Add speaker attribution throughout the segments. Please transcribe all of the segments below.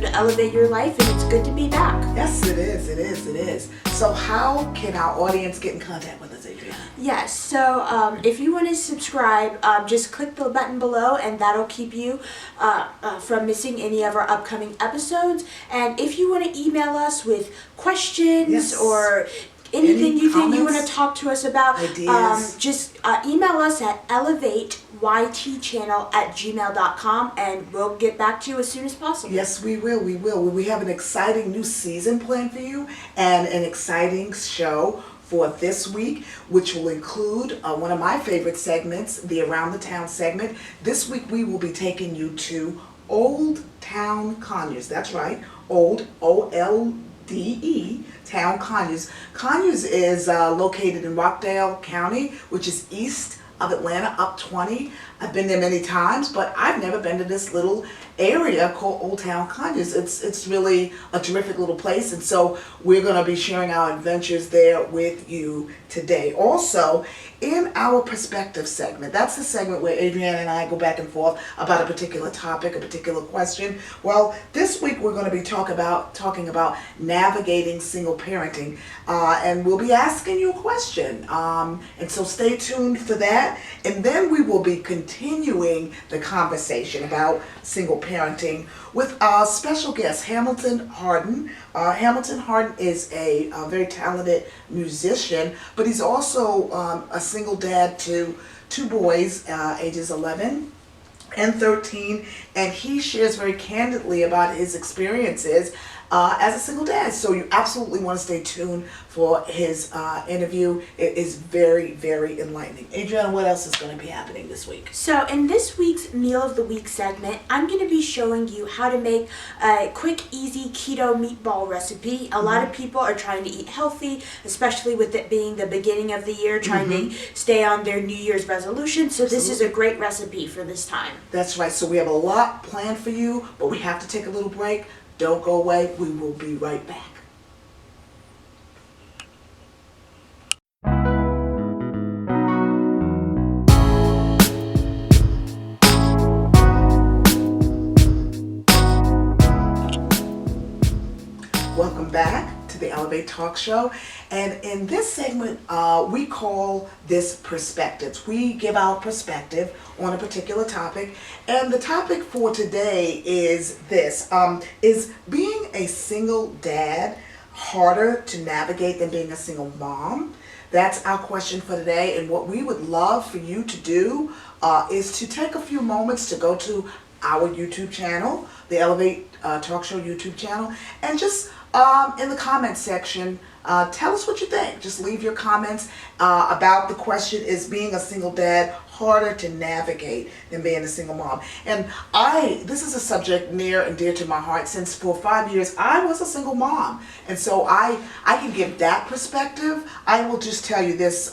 Speaker 1: to elevate your life, and it's good to be back.
Speaker 2: Yes, it is. It is. It is. So how can our audience get in contact with us, Adrianna?
Speaker 1: Yes, so if you want to subscribe, just click the button below, and that'll keep you from missing any of our upcoming episodes. And if you want to email us with questions or anything you think you want to talk to us about, just email us at elevateytchannel@gmail.com, and we'll get back to you as soon as possible.
Speaker 2: Yes, we will. We will. We have an exciting new season planned for you and an exciting show for this week, which will include one of my favorite segments, the Around the Town segment. This week we will be taking you to Olde Town, Conyers. That's right, Old, O-L-D-E, Town, Conyers. Conyers is located in Rockdale County, which is east of Atlanta, up 20. I've been there many times, but I've never been to this little area called Olde Town, Conyers. It's really a terrific little place, and so we're going to be sharing our adventures there with you today. Also, in our perspective segment, that's the segment where Adrianna and I go back and forth about a particular topic, a particular question. Well, this week we're going to be talking about navigating single parenting, and we'll be asking you a question. And so stay tuned for that, and then we will be continuing the conversation about single parenting with our special guest, Hamilton Harden. Hamilton Harden is a very talented musician, but he's also a single dad to two boys, ages 11 and 13, and he shares very candidly about his experiences as a single dad. So you absolutely want to stay tuned for his interview. It is very, very enlightening. Adrianna, what else is going to be happening this week?
Speaker 1: So in this week's Meal of the Week segment, I'm going to be showing you how to make a quick, easy keto meatball recipe. A lot of people are trying to eat healthy, especially with it being the beginning of the year, trying to stay on their New Year's resolution. So this is a great recipe for this time.
Speaker 2: That's right. So we have a lot planned for you, but we have to take a little break. Don't go away. We will be right back. Welcome back to the Elevate Talk Show. And in this segment, we call this Perspectives. We give our perspective on a particular topic. And the topic for today is this. Is being a single dad harder to navigate than being a single mom? That's our question for today. And what we would love for you to do is to take a few moments to go to our YouTube channel, the Elevate Talk Show YouTube channel, and just in the comment section, tell us what you think. Just leave your comments about the question, is being a single dad harder to navigate than being a single mom? And this is a subject near and dear to my heart, since for 5 years I was a single mom. And so I can give that perspective. I will just tell you this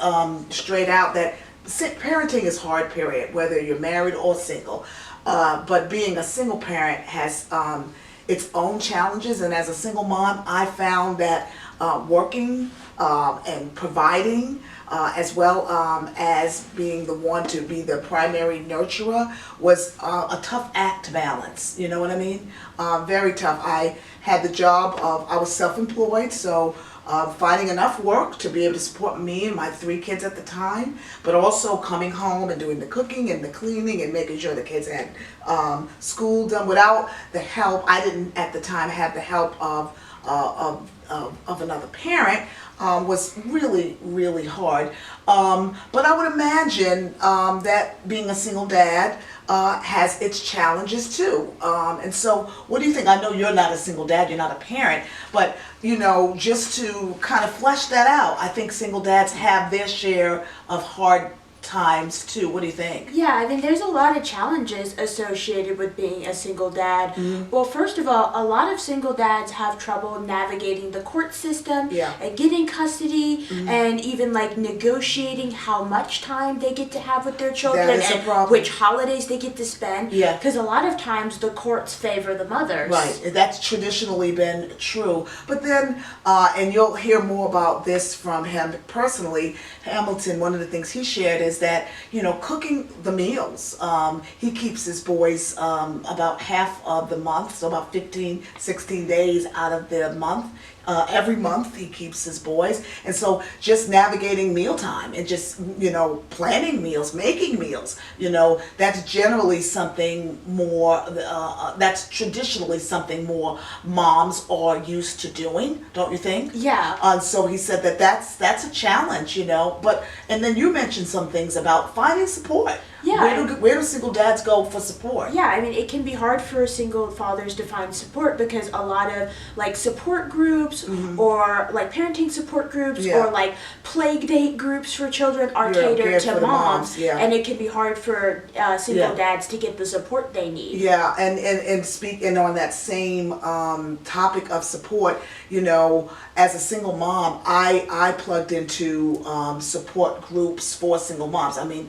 Speaker 2: straight out, that parenting is hard, period, whether you're married or single. But being a single parent has its own challenges, and as a single mom, I found that working and providing, as well as being the one to be the primary nurturer, was a tough act to balance. You know what I mean? Very tough. I had the job of, I was self-employed, so finding enough work to be able to support me and my 3 kids at the time, but also coming home and doing the cooking and the cleaning and making sure the kids had school done. Without the help, I didn't at the time have the help of another parent, was really, really hard. But I would imagine that being a single dad has its challenges too. And so what do you think? I know you're not a single dad, you're not a parent, but you know, just to kind of flesh that out, I think single dads have their share of hard times too. What do you think?
Speaker 1: Yeah, I mean, there's a lot of challenges associated with being a single dad. Well, first of all, a lot of single dads have trouble navigating the court system and getting custody and even like negotiating how much time they get to have with their children and which holidays they get to spend. Yeah. Because a lot of times the courts favor the mothers.
Speaker 2: Right. That's traditionally been true. But then, and you'll hear more about this from him personally, Hamilton, one of the things he shared is is that, cooking the meals. He keeps his boys about half of the month, so about 15, 16 days out of the month. Every month he keeps his boys. And so just navigating mealtime and just, planning meals, making meals, that's generally something more, that's traditionally something more moms are used to doing, don't you think?
Speaker 1: Yeah.
Speaker 2: So he said that's a challenge, and then you mentioned some things about finding support.
Speaker 1: Yeah.
Speaker 2: Where do single dads go for support?
Speaker 1: Yeah, I mean, it can be hard for single fathers to find support because a lot of support groups or parenting support groups or play date groups for children are catered to moms. And it can be hard for single dads to get the support they need.
Speaker 2: Yeah, and speaking on that same topic of support, as a single mom, I plugged into support groups for single moms. I mean,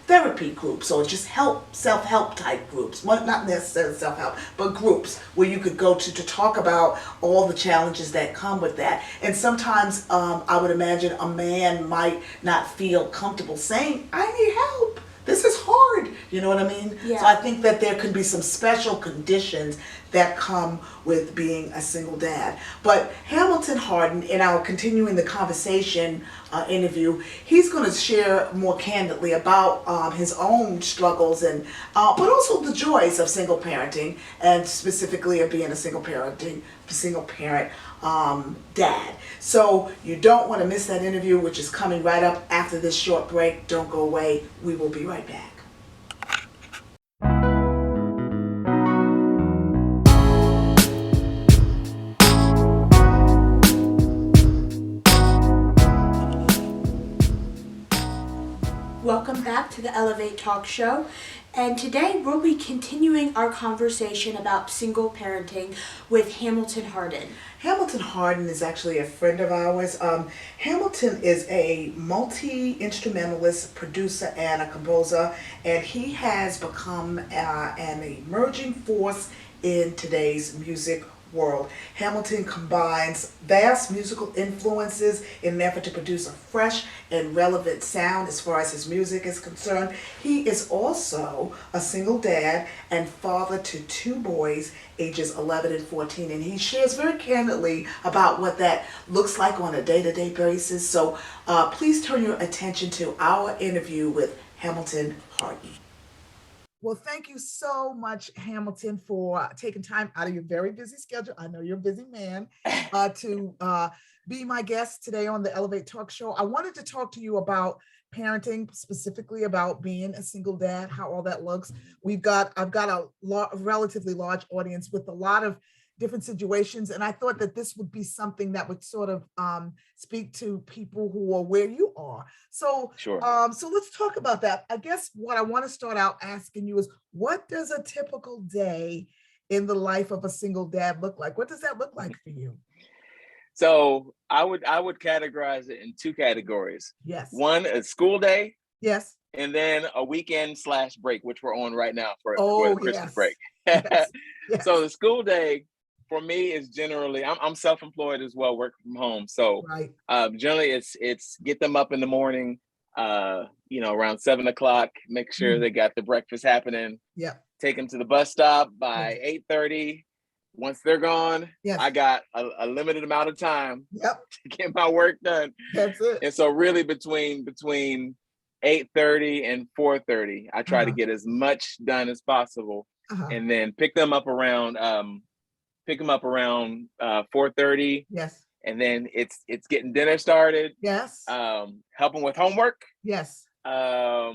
Speaker 2: therapy groups or just self-help type groups. Well, not necessarily self-help, but groups where you could go to talk about all the challenges that come with that. And sometimes I would imagine a man might not feel comfortable saying, I need help. This is hard. You know what I mean?
Speaker 1: Yeah.
Speaker 2: So I think that there could be some special conditions that come with being a single dad. But Hamilton Harden, in our continuing the conversation interview, he's going to share more candidly about his own struggles and but also the joys of single parenting and specifically of being a single parent dad. So you don't want to miss that interview, which is coming right up after this short break. Don't go away. We will be right back.
Speaker 1: Welcome back to the Elevate Talk Show, and today we'll be continuing our conversation about single parenting with Hamilton Harden.
Speaker 2: Hamilton Harden is actually a friend of ours. Hamilton is a multi-instrumentalist, producer, and a composer, and he has become an emerging force in today's music world. Hamilton combines vast musical influences in an effort to produce a fresh and relevant sound as far as his music is concerned. He is also a single dad and father to two boys, ages 11 and 14, and he shares very candidly about what that looks like on a day-to-day basis. So please turn your attention to our interview with Hamilton Harden. Well, thank you so much, Hamilton, for taking time out of your very busy schedule. I know you're a busy man to be my guest today on the Elevate Talk Show. I wanted to talk to you about parenting, specifically about being a single dad, how all that looks. I've got a relatively large audience with a lot of different situations, and I thought that this would be something that would sort of speak to people who are where you are. So,
Speaker 3: sure.
Speaker 2: So let's talk about that. I guess what I want to start out asking you is, what does a typical day in the life of a single dad look like? What does that look like for you?
Speaker 3: So I would categorize it in two categories.
Speaker 2: Yes.
Speaker 3: One, a school day.
Speaker 2: Yes.
Speaker 3: And then a weekend/break, which we're on right now for the Christmas break.
Speaker 2: Yes. Yes.
Speaker 3: So the school day for me is generally, I'm self-employed as well, working from home. So
Speaker 2: right.
Speaker 3: Generally it's get them up in the morning, around 7:00, make sure they got the breakfast happening.
Speaker 2: Yeah.
Speaker 3: Take them to the bus stop by 8:30. Once they're gone, I got a limited amount of time to get my work done.
Speaker 2: That's it.
Speaker 3: And so really between 8:30 and 4:30, I try to get as much done as possible, and then pick them up around 4:30.
Speaker 2: Yes.
Speaker 3: And then it's getting dinner started.
Speaker 2: Yes.
Speaker 3: Helping with homework.
Speaker 2: Yes.
Speaker 3: I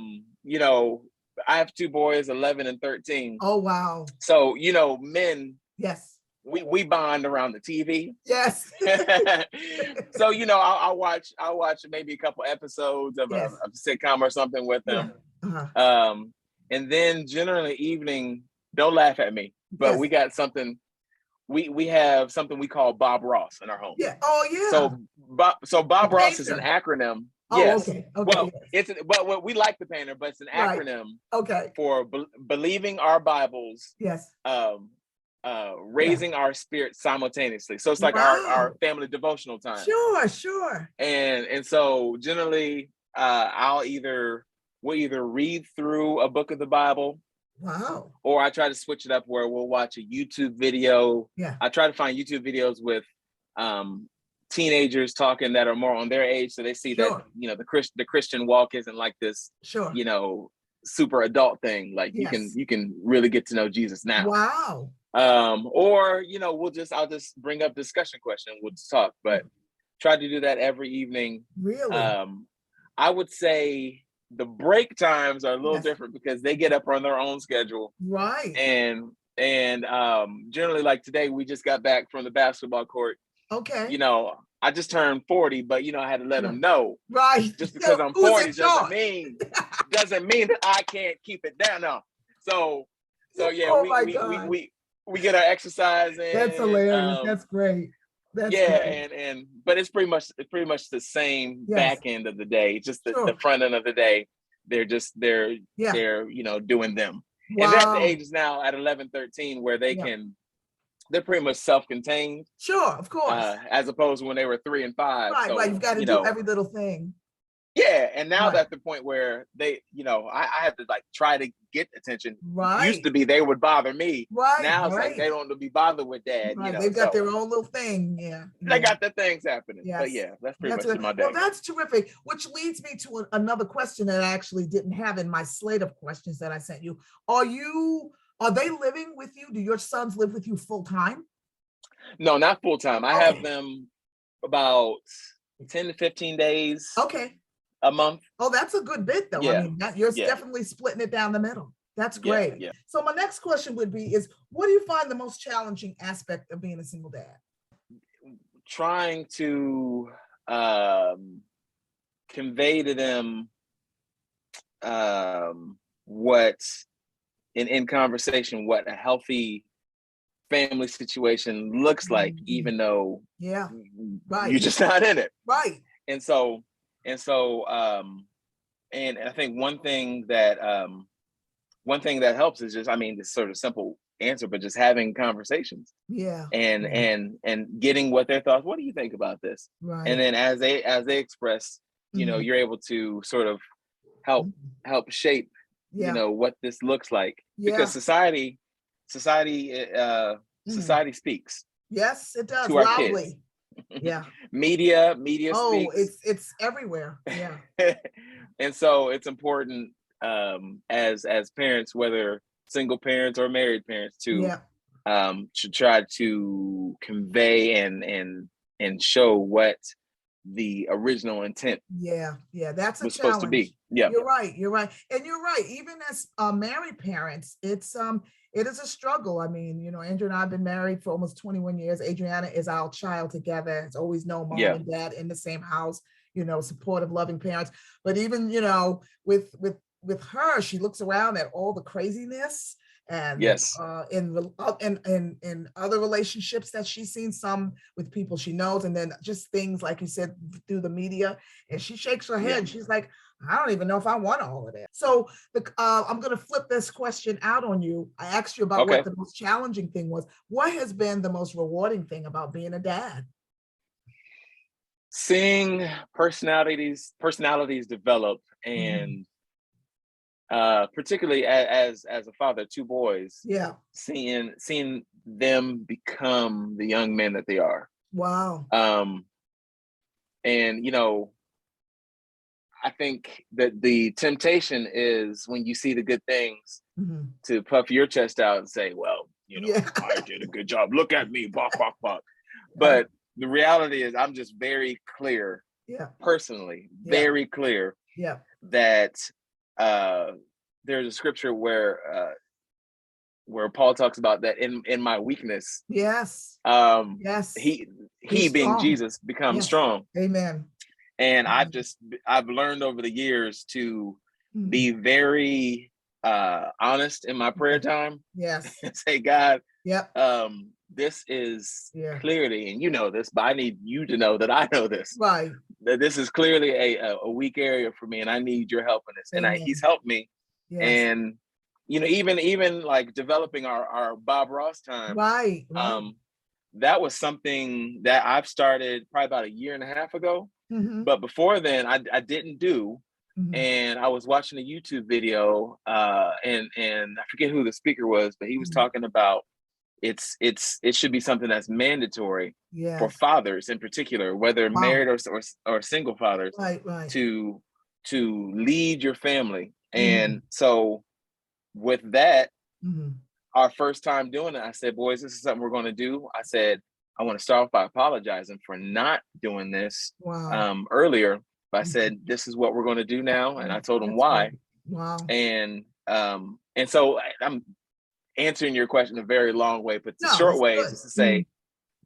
Speaker 3: have two boys, 11 and 13.
Speaker 2: Oh wow.
Speaker 3: So men.
Speaker 2: Yes.
Speaker 3: We bond around the TV.
Speaker 2: Yes.
Speaker 3: So I'll watch maybe a couple episodes of a sitcom or something with them. Yeah. And then generally evening, don't laugh at me, but we got something. We have something we call Bob Ross in our home.
Speaker 2: Yeah. Oh yeah.
Speaker 3: So Bob Ross is an acronym.
Speaker 2: Oh,
Speaker 3: yes.
Speaker 2: Okay.
Speaker 3: Well, we like the painter, but it's an acronym.
Speaker 2: Okay.
Speaker 3: For believing our Bibles.
Speaker 2: Yes.
Speaker 3: Raising our spirit simultaneously. So it's like our family devotional time.
Speaker 2: Sure.
Speaker 3: And so generally we'll either read through a book of the Bible.
Speaker 2: Wow.
Speaker 3: Or I try to switch it up where we'll watch a YouTube video.
Speaker 2: Yeah.
Speaker 3: I try to find YouTube videos with teenagers talking that are more on their age, so they see that, you know, the Christian walk isn't like this, you know, super adult thing. Like you can really get to know Jesus now.
Speaker 2: Wow.
Speaker 3: Or, you know, I'll just bring up discussion question. We'll just talk, but try to do that every evening.
Speaker 2: Really?
Speaker 3: I would say the break times are a little different because they get up on their own schedule.
Speaker 2: Right.
Speaker 3: And generally, like today, we just got back from the basketball court.
Speaker 2: Okay.
Speaker 3: You know, I just turned 40, but you know, I had to let them know.
Speaker 2: Right.
Speaker 3: Just because I'm 40 doesn't mean that I can't keep it down now. So yeah, we get our exercise in.
Speaker 2: That's hilarious. That's great. That's
Speaker 3: great. But it's pretty much the same back end of the day. Just the front end of the day, they're you know, doing them.
Speaker 2: Wow.
Speaker 3: And they're at the ages now at 11, 13 where they're pretty much self-contained.
Speaker 2: Sure, of course.
Speaker 3: As opposed to when they were 3 and 5.
Speaker 2: Right,
Speaker 3: so,
Speaker 2: you've got to do every little thing.
Speaker 3: Yeah, and now that's the point where they, you know, I have to like try to get attention.
Speaker 2: Right.
Speaker 3: Used to be they would bother me.
Speaker 2: Right.
Speaker 3: Now it's like they don't want to be bothered with dad.
Speaker 2: Right.
Speaker 3: You know,
Speaker 2: they've got their own little thing. Yeah.
Speaker 3: They got their things happening.
Speaker 2: Yes.
Speaker 3: But yeah, that's pretty much my day.
Speaker 2: Well, that's terrific. Which leads me to another question that I actually didn't have in my slate of questions that I sent you. Are they living with you? Do your sons live with you full time?
Speaker 3: No, not full time. I have them about 10 to 15 days.
Speaker 2: Okay.
Speaker 3: A month.
Speaker 2: Oh, that's a good bit though.
Speaker 3: Yeah.
Speaker 2: I mean, you're definitely splitting it down the middle. That's great.
Speaker 3: Yeah.
Speaker 2: So my next question would be what do you find the most challenging aspect of being a single dad?
Speaker 3: Trying to convey to them what in conversation what a healthy family situation looks like, even though you're just not in it.
Speaker 2: Right.
Speaker 3: And so and I think one thing that helps is just, I mean, this sort of simple answer, but just having conversations.
Speaker 2: Yeah.
Speaker 3: And getting what their thoughts, what do you think about this?
Speaker 2: Right.
Speaker 3: And then as they express, you know, you're able to sort of help shape, you know, what this looks like. Because society speaks.
Speaker 2: Yes, it does.
Speaker 3: To our
Speaker 2: loudly.
Speaker 3: Kids.
Speaker 2: Yeah.
Speaker 3: Media speaks.
Speaker 2: It's everywhere. Yeah.
Speaker 3: And so it's important as parents, whether single parents or married parents, to try to convey and show what the original intent
Speaker 2: that's a
Speaker 3: was supposed to be.
Speaker 2: You're right. And you're right, even as married parents, it is a struggle. I mean, you know, Andrew and I have been married for almost 21 years. Adrianna is our child together. It's always known mom and dad in the same house, you know, supportive, loving parents. But even, you know, with her, she looks around at all the craziness and in other relationships that she's seen, some with people she knows, and then just things like you said through the media, and she shakes her head. She's like, I don't even know if I want all of that. So I'm going to flip this question out on you. I asked you about what the most challenging thing was. What has been the most rewarding thing about being a dad?
Speaker 3: Seeing personalities develop, and particularly as a father of 2 boys, seeing them become the young men that they are.
Speaker 2: Wow.
Speaker 3: And you know, I think that the temptation is when you see the good things to puff your chest out and say, well, you know, I did a good job. Look at me, bok, bok, bok. But the reality is I'm just very clear, personally, very clear that there's a scripture where Paul talks about that in my weakness. He being strong. Jesus becomes strong.
Speaker 2: Amen.
Speaker 3: And I've learned over the years to be very honest in my prayer time. And say, God, this is clearly, and you know this, but I need you to know that I know this.
Speaker 2: Right.
Speaker 3: That this is clearly a weak area for me, and I need your help in this. And he's helped me. And you know, even like developing our Bob Ross time.
Speaker 2: Right.
Speaker 3: That was something that I've started probably about 1.5 years ago. But before then, I didn't do. And I was watching a YouTube video, and I forget who the speaker was, but he was talking about it should be something that's mandatory for fathers in particular, whether married or single fathers, to lead your family. And so with that, our first time doing it, I said, boys, this is something we're going to do. I said, I want to start off by apologizing for not doing this earlier. But I said, this is what we're going to do now. And I told them why.
Speaker 4: Great. Wow.
Speaker 3: And so I'm answering your question a very long way, but the short way is to say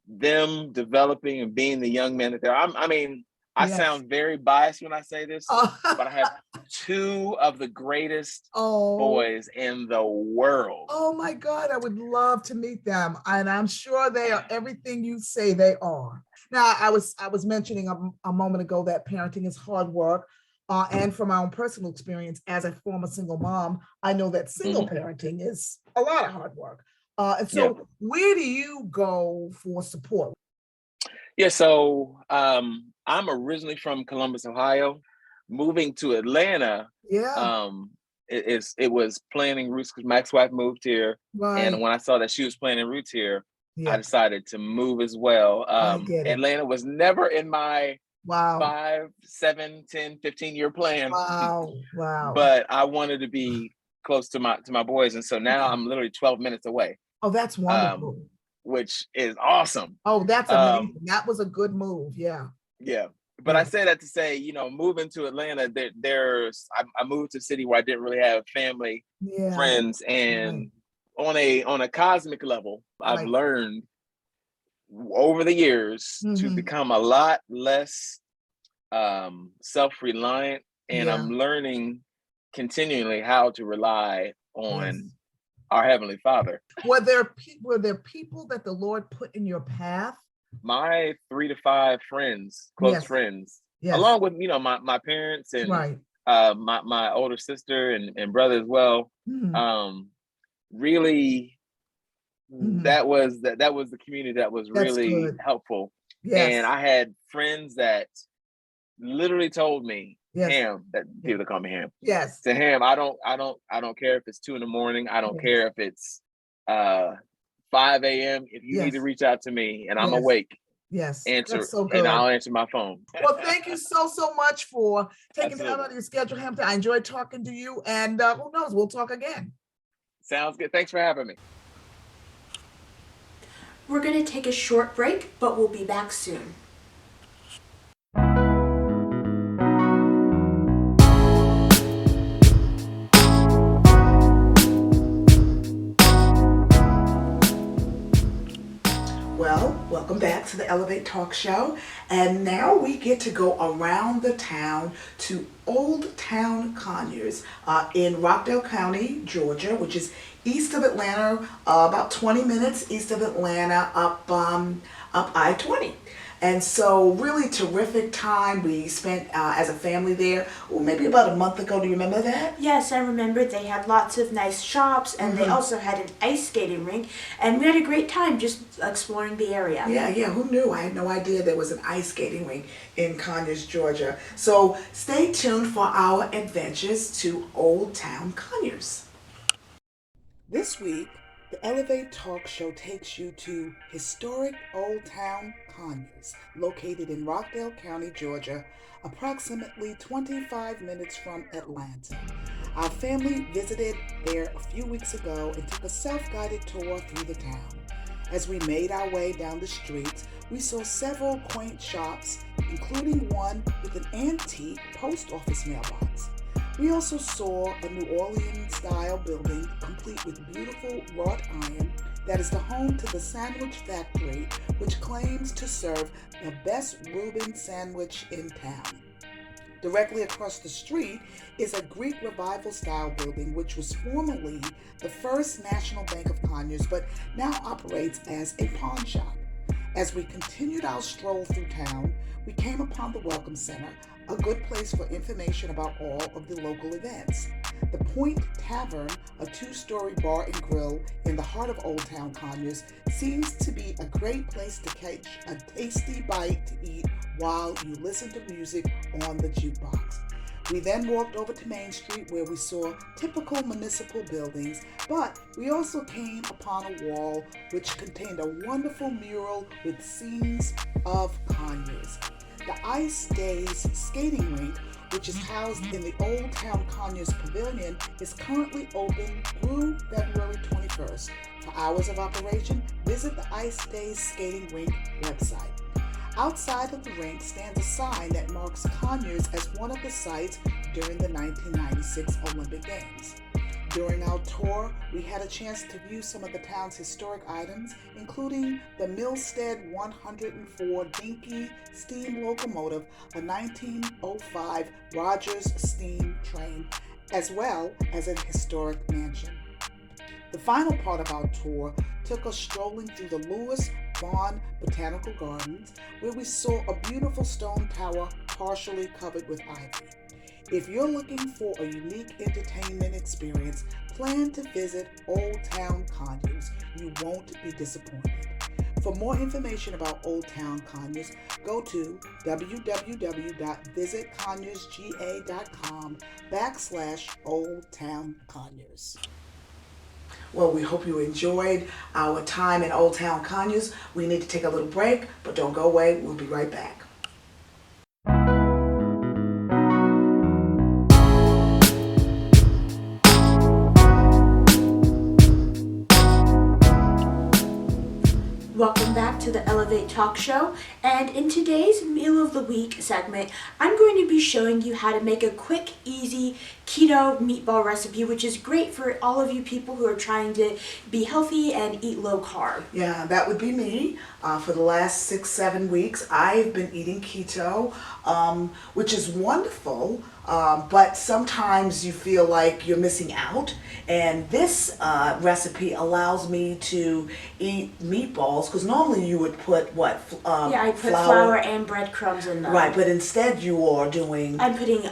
Speaker 3: them developing and being the young men that they're. I sound very biased when I say this, but I have two of the greatest boys in the world.
Speaker 4: Oh my God, I would love to meet them. And I'm sure they are everything you say they are. Now, I was mentioning a moment ago that parenting is hard work. And from my own personal experience as a former single mom, I know that single parenting is a lot of hard work. And so where do you go for support?
Speaker 3: Yeah, so I'm originally from Columbus, Ohio. Moving to Atlanta, it was planning roots because my ex-wife moved here. And when I saw that she was planning roots here, I decided to move as well. Atlanta was never in my 5, 7, 10, 15-year plan.
Speaker 4: Wow.
Speaker 3: But I wanted to be close to my boys. And so now I'm literally 12 minutes away.
Speaker 4: Oh, that's wonderful.
Speaker 3: Which is awesome.
Speaker 4: Oh, that's amazing. That was a good move. Yeah.
Speaker 3: But I say that to say, moving to Atlanta, I moved to a city where I didn't really have family, friends, and on a cosmic level, I've learned over the years to become a lot less self-reliant, and I'm learning continually how to rely on our Heavenly Father.
Speaker 4: Were there people that the Lord put in your path?
Speaker 3: My 3 to 5 friends, close friends, along with my parents and my older sister and brother as well. Really, that was the community that was really helpful. And I had friends that literally told me, Ham, that people call me Ham. To Ham, I don't care if it's 2 a.m. I don't care if it's 5 a.m. If you need to reach out to me and I'm awake, answer, and I'll answer my phone.
Speaker 4: Well, thank you so much for taking time out of your schedule, Hampton. I enjoyed talking to you, and who knows, we'll talk again.
Speaker 3: Sounds good. Thanks for having me.
Speaker 1: We're going to take a short break, but we'll be back soon.
Speaker 2: Welcome back to the Elevate Talk Show. And now we get to go around the town to Olde Town, Conyers, in Rockdale County, Georgia, which is east of Atlanta, about 20 minutes east of Atlanta, up I-20. And so really terrific time we spent as a family there, maybe about a month ago. Do you remember that?
Speaker 1: Yes, I remember. They had lots of nice shops, and they also had an ice skating rink, and we had a great time just exploring the area.
Speaker 2: Yeah, who knew? I had no idea there was an ice skating rink in Conyers, Georgia. So stay tuned for our adventures to Olde Town, Conyers. This week, the Elevate Talk Show takes you to historic Olde Town, Conyers, located in Rockdale County, Georgia, approximately 25 minutes from Atlanta. Our family visited there a few weeks ago and took a self-guided tour through the town. As we made our way down the streets, we saw several quaint shops, including one with an antique post office mailbox. We also saw a New Orleans-style building complete with beautiful wrought iron that is the home to the Sandwich Factory, which claims to serve the best Reuben sandwich in town. Directly across the street is a Greek Revival-style building, which was formerly the First National Bank of Conyers, but now operates as a pawn shop. As we continued our stroll through town, we came upon the Welcome Center, a good place for information about all of the local events. The Point Tavern, a 2-story bar and grill in the heart of Olde Town, Conyers, seems to be a great place to catch a tasty bite to eat while you listen to music on the jukebox. We then walked over to Main Street where we saw typical municipal buildings, but we also came upon a wall which contained a wonderful mural with scenes of Conyers. The Ice Days skating rink, which is housed in the Olde Town Conyers Pavilion, is currently open through February 21st. For hours of operation, visit the Ice Days skating rink website. Outside of the rink stands a sign that marks Conyers as one of the sites during the 1996 Olympic Games. During our tour, we had a chance to view some of the town's historic items, including the Milstead 104 Dinky steam locomotive, a 1905 Rogers steam train, as well as a historic mansion. The final part of our tour took us strolling through the Lewis Vaughn Botanical Gardens, where we saw a beautiful stone tower partially covered with ivy. If you're looking for a unique entertainment experience, plan to visit Olde Town Conyers. You won't be disappointed. For more information about Olde Town Conyers, go to www.visitconyersga.com/Olde Town Conyers. Well, we hope you enjoyed our time in Olde Town Conyers. We need to take a little break, but don't go away. We'll be right back.
Speaker 1: Welcome back to the Elevate Talk Show, and in today's Meal of the Week segment, I'm going to be showing you how to make a quick, easy keto meatball recipe, which is great for all of you people who are trying to be healthy and eat low carb.
Speaker 2: Yeah, that would be me. For the last 6-7 weeks, I've been eating keto, which is wonderful, but sometimes you feel like you're missing out. And this recipe allows me to eat meatballs, because normally you would put what?
Speaker 1: I put flour and breadcrumbs in them.
Speaker 2: Right, but instead you are doing...
Speaker 1: I'm putting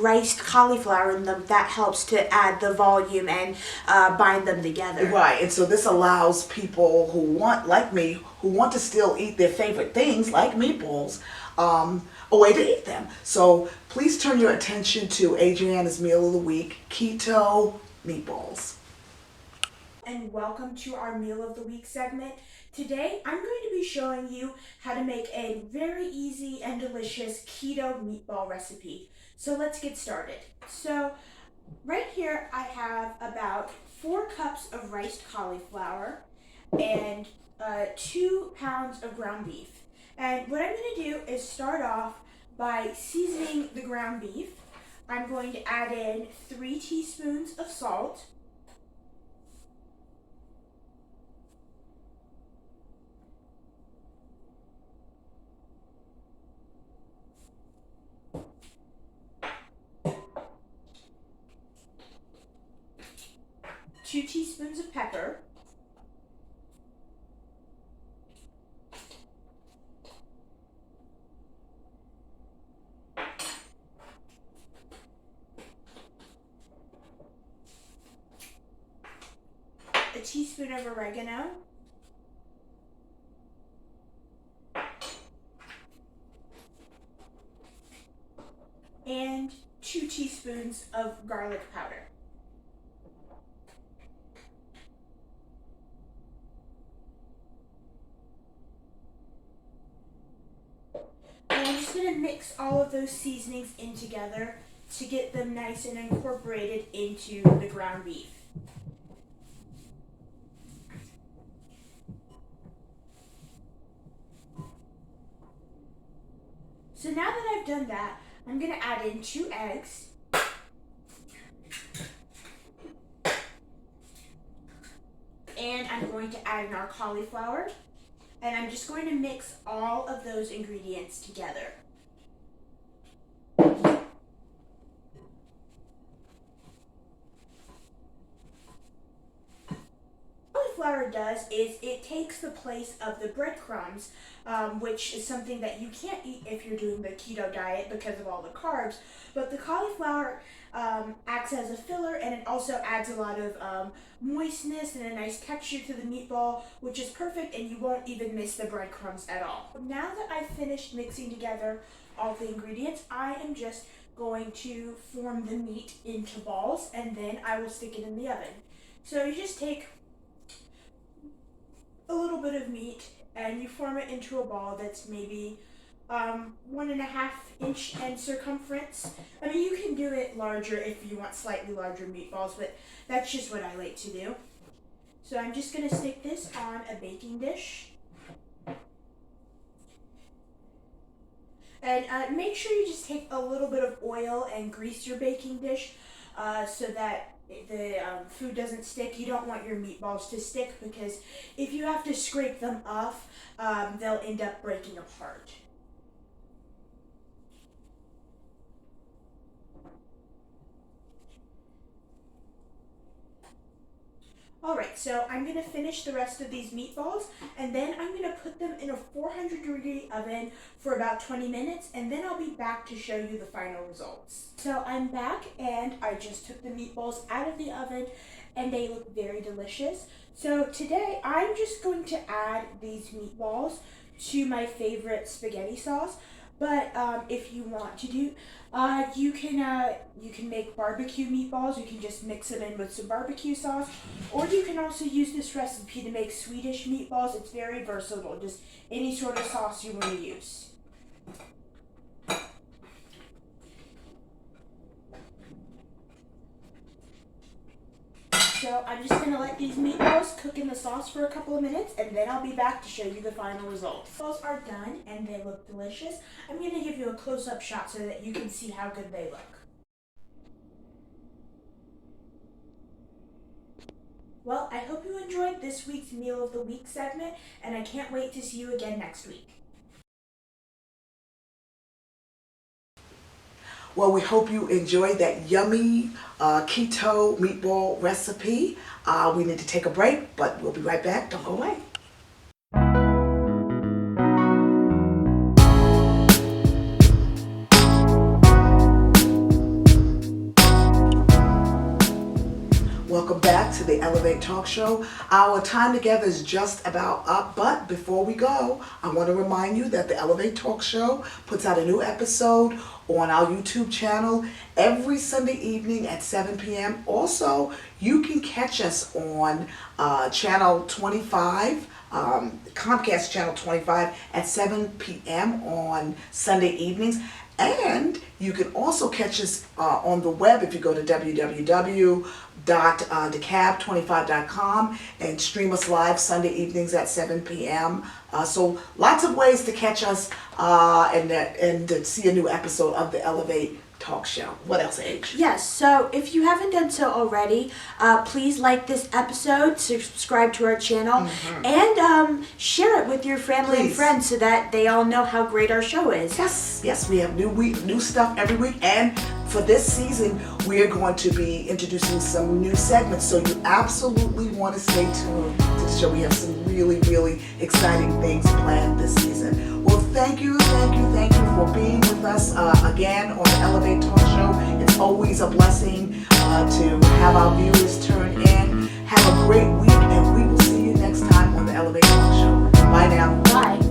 Speaker 1: riced cauliflower in them. That helps to add the volume and bind them together.
Speaker 2: Right, and so this allows people who want, like me, who want to still eat their favorite things, like meatballs, a way to eat them. So please turn your attention to Adrianna's Meal of the Week, Keto Meatballs.
Speaker 1: And welcome to our Meal of the Week segment. Today, I'm going to be showing you how to make a very easy and delicious keto meatball recipe. So let's get started. So right here, I have about 4 cups of riced cauliflower and 2 pounds of ground beef. And what I'm going to do is start off by seasoning the ground beef. I'm going to add in 3 teaspoons of salt, 2 teaspoons of pepper, a teaspoon of oregano, and 2 teaspoons of garlic powder. And I'm just going to mix all of those seasonings in together to get them nice and incorporated into the ground beef. So now that I've done that, I'm going to add in 2 eggs, and I'm going to add in our cauliflower, and I'm just going to mix all of those ingredients together. Cauliflower flour does is it takes the place of the breadcrumbs, which is something that you can't eat if you're doing the keto diet because of all the carbs. But the cauliflower acts as a filler, and it also adds a lot of moistness and a nice texture to the meatball, which is perfect, and you won't even miss the breadcrumbs at all. Now that I've finished mixing together all the ingredients, I am just going to form the meat into balls, and then I will stick it in the oven. So you just take a little bit of meat and you form it into a ball that's maybe 1.5 inch in circumference. I mean, you can do it larger if you want slightly larger meatballs, but that's just what I like to do. So I'm just going to stick this on a baking dish. And make sure you just take a little bit of oil and grease your baking dish so that the food doesn't stick. You don't want your meatballs to stick, because if you have to scrape them off, they'll end up breaking apart. Alright, so I'm going to finish the rest of these meatballs, and then I'm going to put them in a 400-degree oven for about 20 minutes, and then I'll be back to show you the final results. So I'm back, and I just took the meatballs out of the oven, and they look very delicious. So today I'm just going to add these meatballs to my favorite spaghetti sauce. But if you want to do, you can make barbecue meatballs. You can just mix them in with some barbecue sauce, or you can also use this recipe to make Swedish meatballs. It's very versatile, just any sort of sauce you want to use. So I'm just going to let these meatballs cook in the sauce for a couple of minutes, and then I'll be back to show you the final results. Meatballs are done and they look delicious. I'm going to give you a close-up shot so that you can see how good they look. Well, I hope you enjoyed this week's Meal of the Week segment, and I can't wait to see you again next week.
Speaker 2: Well, we hope you enjoyed that yummy keto meatball recipe. We need to take a break, but we'll be right back. Don't go away. Welcome back to the Elevate Talk Show. Our time together is just about up, but before we go, I want to remind you that the Elevate Talk Show puts out a new episode on our YouTube channel every Sunday evening at 7 p.m. Also, you can catch us on channel 25, Comcast channel 25 at 7 p.m. on Sunday evenings. And you can also catch us on the web if you go to www.decab25.com and stream us live Sunday evenings at 7 p.m. So lots of ways to catch us and to see a new episode of the Elevate Talk Show. What else, Age?
Speaker 1: Yes, so if you haven't done so already, please like this episode, subscribe to our channel, and share it with your family and friends so that they all know how great our show is.
Speaker 2: Yes, we have new stuff every week, and for this season, we are going to be introducing some new segments, so you absolutely want to stay tuned to the show. We have some really, really exciting things planned this season. Well, thank you for being with us again on the Elevate Talk Show. It's always a blessing to have our viewers turn in. Have a great week, and we will see you next time on the Elevate Talk Show. Bye now.
Speaker 1: Bye.